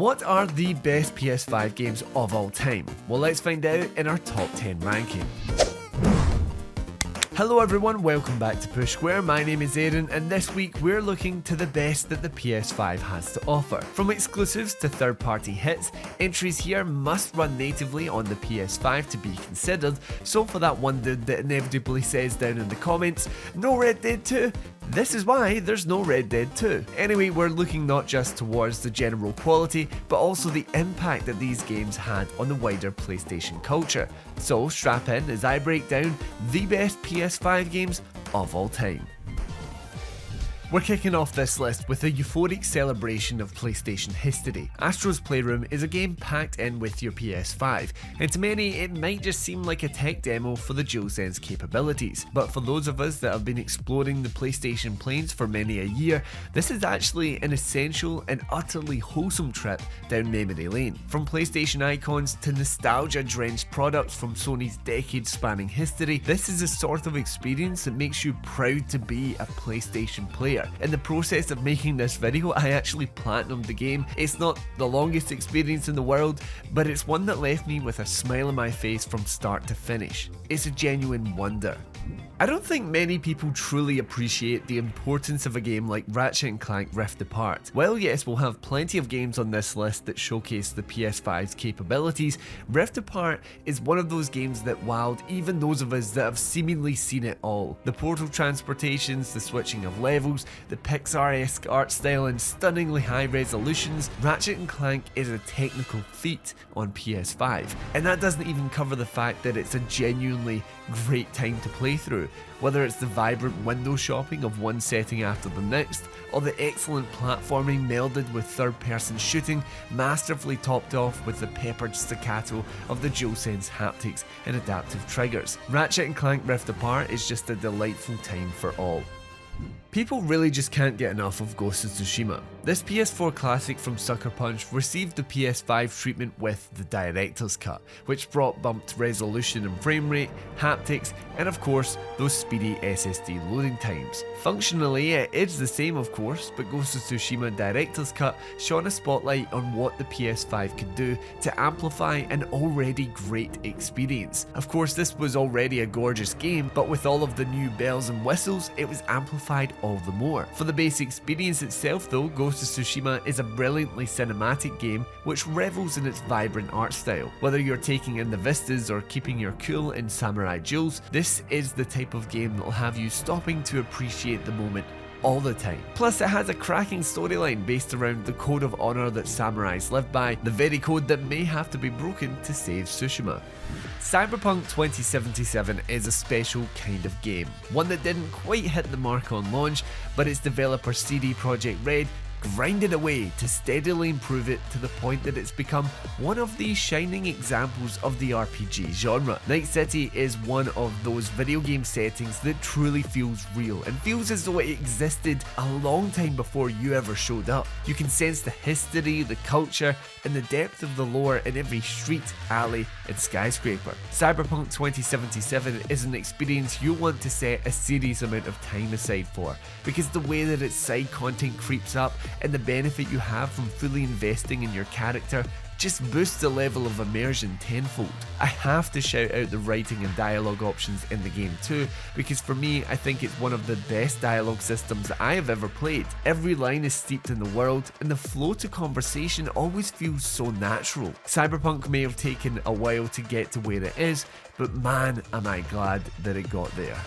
What are the best PS5 games of all time? Well, let's find out in our top 10 ranking. Hello everyone, welcome back to Push Square. My name is Aaron, and this week we're looking to the best that the PS5 has to offer. From exclusives to third-party hits, entries here must run natively on the PS5 to be considered, so for that one dude that inevitably says down in the comments, no Red Dead 2, this is why there's no Red Dead 2. Anyway, we're looking not just towards the general quality, but also the impact that these games had on the wider PlayStation culture. So strap in as I break down the best PS5 games of all time. We're kicking off this list with a euphoric celebration of PlayStation history. Astro's Playroom is a game packed in with your PS5, and to many it might just seem like a tech demo for the DualSense capabilities, but for those of us that have been exploring the PlayStation planes for many a year, this is actually an essential and utterly wholesome trip down memory lane. From PlayStation icons to nostalgia-drenched products from Sony's decade-spanning history, this is the sort of experience that makes you proud to be a PlayStation player. In the process of making this video, I actually platinumed the game. It's not the longest experience in the world, but it's one that left me with a smile on my face from start to finish. It's a genuine wonder. I don't think many people truly appreciate the importance of a game like Ratchet and Clank Rift Apart. While yes, we'll have plenty of games on this list that showcase the PS5's capabilities, Rift Apart is one of those games that wowed even those of us that have seemingly seen it all. The portal transportations, the switching of levels, the Pixar-esque art style and stunningly high resolutions, Ratchet and Clank is a technical feat on PS5. And that doesn't even cover the fact that it's a genuinely great time to play through. Whether it's the vibrant window shopping of one setting after the next, or the excellent platforming melded with third-person shooting, masterfully topped off with the peppered staccato of the DualSense haptics and adaptive triggers. Ratchet and Clank Rift Apart is just a delightful time for all. People really just can't get enough of Ghost of Tsushima. This PS4 classic from Sucker Punch received the PS5 treatment with the Director's Cut, which brought bumped resolution and frame rate, haptics, and of course, those speedy SSD loading times. Functionally, it is the same of course, but Ghost of Tsushima Director's Cut shone a spotlight on what the PS5 could do to amplify an already great experience. Of course, this was already a gorgeous game, but with all of the new bells and whistles, it was amplified all the more. For the base experience itself though, Ghost of Tsushima is a brilliantly cinematic game which revels in its vibrant art style. Whether you're taking in the vistas or keeping your cool in samurai duels, this is the type of game that'll have you stopping to appreciate the moment all the time. Plus it has a cracking storyline based around the code of honor that samurais live by, the very code that may have to be broken to save Tsushima. Cyberpunk 2077 is a special kind of game, one that didn't quite hit the mark on launch, but its developer CD Projekt Red grinded away to steadily improve it to the point that it's become one of the shining examples of the RPG genre. Night City is one of those video game settings that truly feels real and feels as though it existed a long time before you ever showed up. You can sense the history, the culture, and the depth of the lore in every street, alley, and skyscraper. Cyberpunk 2077 is an experience you'll want to set a serious amount of time aside for, because the way that its side content creeps up and the benefit you have from fully investing in your character just boosts the level of immersion tenfold. I have to shout out the writing and dialogue options in the game too, because for me I think it's one of the best dialogue systems that I have ever played. Every line is steeped in the world and the flow to conversation always feels so natural. Cyberpunk may have taken a while to get to where it is, but man am I glad that it got there.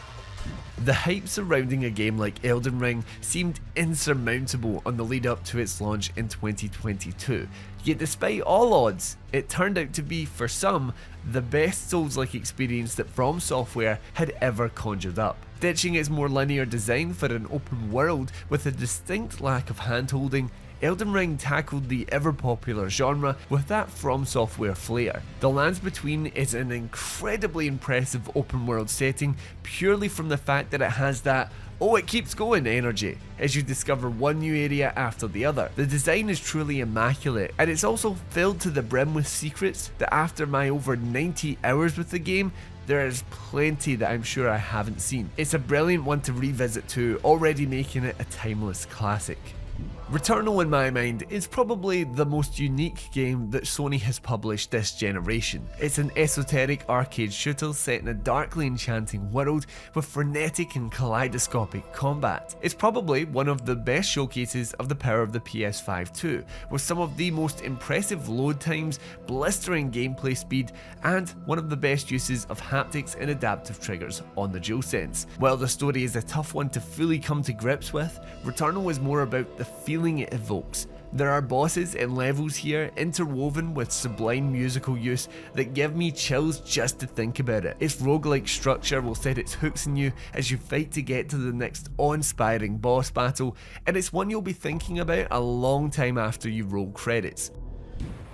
The hype surrounding a game like Elden Ring seemed insurmountable on the lead up to its launch in 2022, yet despite all odds, it turned out to be, for some, the best Souls-like experience that From Software had ever conjured up. Ditching its more linear design for an open world with a distinct lack of handholding, Elden Ring tackled the ever-popular genre with that From Software flair. The Lands Between is an incredibly impressive open-world setting purely from the fact that it has that "oh, it keeps going" energy as you discover one new area after the other. The design is truly immaculate, and it's also filled to the brim with secrets that after my over 90 hours with the game, there is plenty that I'm sure I haven't seen. It's a brilliant one to revisit too, already making it a timeless classic. Returnal, in my mind, is probably the most unique game that Sony has published this generation. It's an esoteric arcade shooter set in a darkly enchanting world with frenetic and kaleidoscopic combat. It's probably one of the best showcases of the power of the PS5 too, with some of the most impressive load times, blistering gameplay speed, and one of the best uses of haptics and adaptive triggers on the DualSense. While the story is a tough one to fully come to grips with, Returnal is more about the feeling it evokes. There are bosses and levels here interwoven with sublime musical use that give me chills just to think about it. Its roguelike structure will set its hooks in you as you fight to get to the next awe-inspiring boss battle, and it's one you'll be thinking about a long time after you roll credits.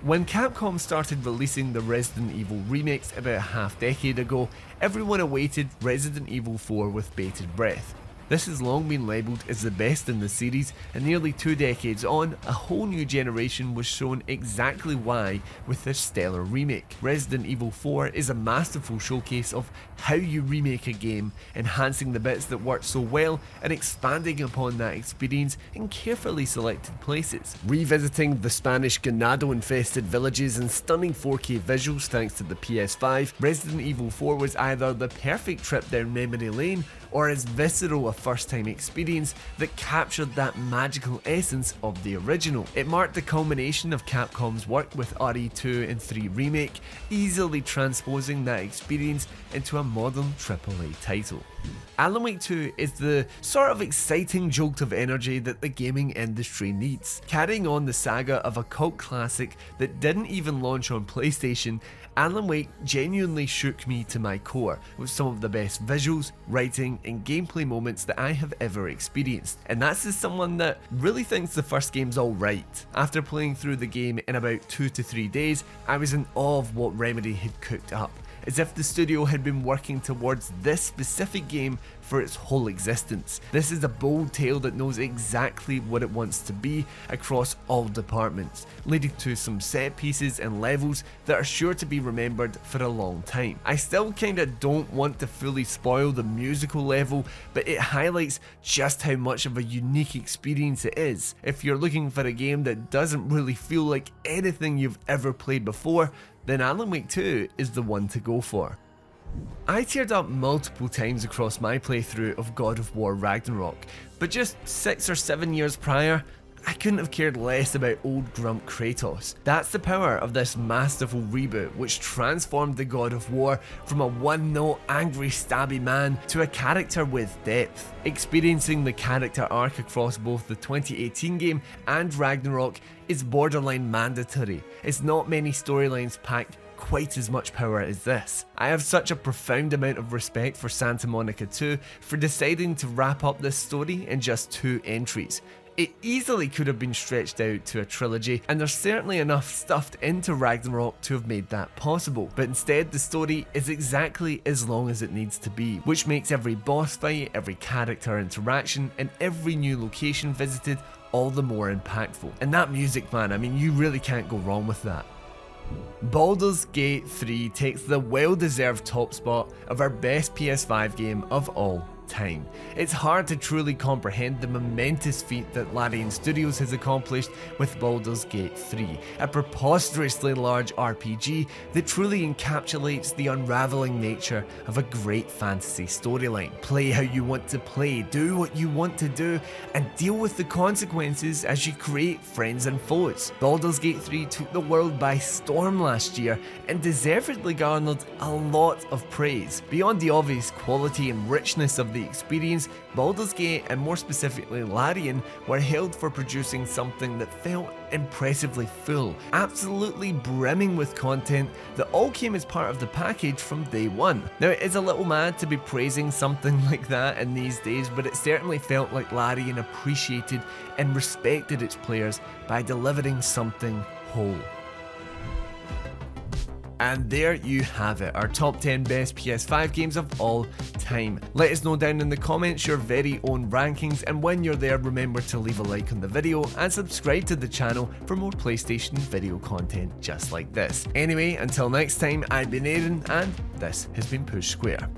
When Capcom started releasing the Resident Evil remakes about a half-decade ago, everyone awaited Resident Evil 4 with bated breath. This has long been labelled as the best in the series, and nearly 2 decades on, a whole new generation was shown exactly why with this stellar remake. Resident Evil 4 is a masterful showcase of how you remake a game, enhancing the bits that work so well and expanding upon that experience in carefully selected places. Revisiting the Spanish ganado-infested villages and stunning 4K visuals thanks to the PS5, Resident Evil 4 was either the perfect trip down memory lane or as visceral a first-time experience that captured that magical essence of the original. It marked the culmination of Capcom's work with RE2 and 3 Remake, easily transposing that experience into a modern AAA title. Alan Wake 2 is the sort of exciting jolt of energy that the gaming industry needs. Carrying on the saga of a cult classic that didn't even launch on PlayStation, Alan Wake genuinely shook me to my core with some of the best visuals, writing and gameplay moments that I have ever experienced. And that's as someone that really thinks the first game's alright. After playing through the game in about 2 to 3 days, I was in awe of what Remedy had cooked up, as if the studio had been working towards this specific game for its whole existence. This is a bold tale that knows exactly what it wants to be across all departments, leading to some set pieces and levels that are sure to be remembered for a long time. I still kinda don't want to fully spoil the musical level, but it highlights just how much of a unique experience it is. If you're looking for a game that doesn't really feel like anything you've ever played before, then Alan Wake 2 is the one to go for. I teared up multiple times across my playthrough of God of War Ragnarok, but just 6 or 7 years prior, I couldn't have cared less about old grump Kratos. That's the power of this masterful reboot, which transformed the God of War from a one-note angry stabby man to a character with depth. Experiencing the character arc across both the 2018 game and Ragnarok is borderline mandatory. It's not many storylines packed quite as much power as this. I have such a profound amount of respect for Santa Monica 2 for deciding to wrap up this story in just 2 entries. It easily could have been stretched out to a trilogy, and there's certainly enough stuffed into Ragnarok to have made that possible, but instead the story is exactly as long as it needs to be, which makes every boss fight, every character interaction, and every new location visited all the more impactful. And that music, man, I mean, you really can't go wrong with that. Baldur's Gate 3 takes the well-deserved top spot of our best PS5 game of all time. It's hard to truly comprehend the momentous feat that Larian Studios has accomplished with Baldur's Gate 3, a preposterously large RPG that truly encapsulates the unraveling nature of a great fantasy storyline. Play how you want to play, do what you want to do, and deal with the consequences as you create friends and foes. Baldur's Gate 3 took the world by storm last year and deservedly garnered a lot of praise. Beyond the obvious quality and richness of the experience, Baldur's Gate, and more specifically Larian, were hailed for producing something that felt impressively full, absolutely brimming with content that all came as part of the package from day one. Now, it is a little mad to be praising something like that in these days, but it certainly felt like Larian appreciated and respected its players by delivering something whole. And there you have it, our top 10 best PS5 games of all time. Let us know down in the comments your very own rankings, and when you're there, remember to leave a like on the video and subscribe to the channel for more PlayStation video content just like this. Anyway, until next time, I've been Aaron, and this has been Push Square.